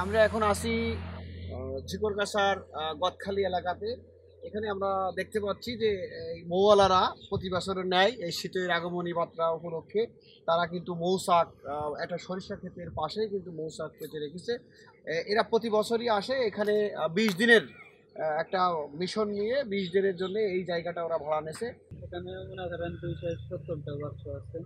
আমরা এখন আছি ঝিকরগাছার গদখালি এলাকাতে। এখানে আমরা দেখতে পাচ্ছি যে এই মৌয়ালারা প্রতি বছরের ন্যায় এই শীতের আগমনী মাত্রা উপলক্ষে তারা কিন্তু মৌচাক একটা সরিষা ক্ষেতের পাশেই কিন্তু মৌচাক কেটে রেখেছে। এরা প্রতি বছরই আসে এখানে ২০ দিনের একটা মিশন নিয়ে ২০ দিনের জন্য এই জায়গাটা ওরা ভাড়া নেছে। এখানে মনে করেন 270টা বাক্স আছে।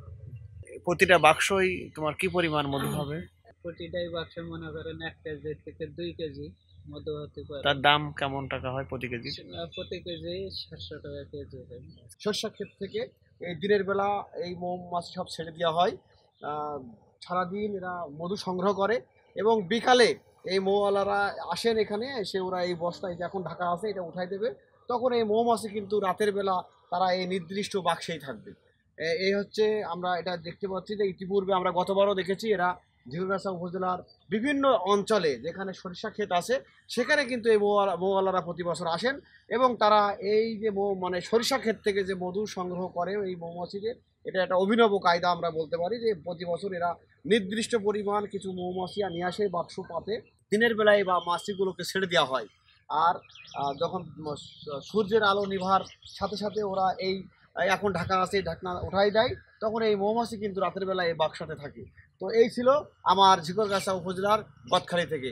প্রতিটা বাক্সই তোমার কি পরিমাণ মধু হবে? প্রতিটাই বাক্সে মনে করেন 1 কেজি থেকে 2 কেজি মধু হতে পারে। তার দাম কেমন টাকা হয় প্রতি কেজি? প্রতি কেজি 700 টাকা কেজি হয়। সরিষা ক্ষেত থেকে এই দিনের বেলা এই মৌমাছি সব ছেড়ে দেওয়া হয়। আহ, সারাদিন এরা মধু সংগ্রহ করে এবং বিকালে এই মৌওয়ালারা আসেন এখানে এসে ওরা এই বস্তায় যে এখন ঢাকা আছে এটা উঠাই দেবে। তখন এই মৌমাছি কিন্তু রাতের বেলা তারা এই নির্দিষ্ট বাক্সেই থাকবে। এই হচ্ছে আমরা এটা দেখতে পাচ্ছি যে ইতিপূর্বে আমরা গতবারও দেখেছি এরা ঝিকরগাছা উপজেলার বিভিন্ন অঞ্চলে যেখানে সরিষা ক্ষেত আছে সেখানে কিন্তু এই মৌওয়ালারা প্রতি বছর আসেন এবং তারা এই যে মানে সরিষা ক্ষেত থেকে যে মধু সংগ্রহ করে এই মৌমাছিদের, এটা একটা অভিনব কায়দা আমরা বলতে পারি যে প্রতি বছর এরা নির্দিষ্ট পরিমাণ কিছু মৌমাছি নিয়ে আসে বাক্স পাতে। দিনের বেলায় বা মাছিগুলোকে ছেড়ে দেওয়া হয়। আর যখন সূর্যের আলো নিভার সাথে সাথে ওরা এই এখন ঢাকা আছে এই ঢাকনা উঠাই দেয়, তখন এই মৌমাছি কিন্তু রাতের বেলায় এই বাক্সতে থাকে। তো এই ছিল আমার ঝিকরগাছা উপজেলার গদখালি থেকে।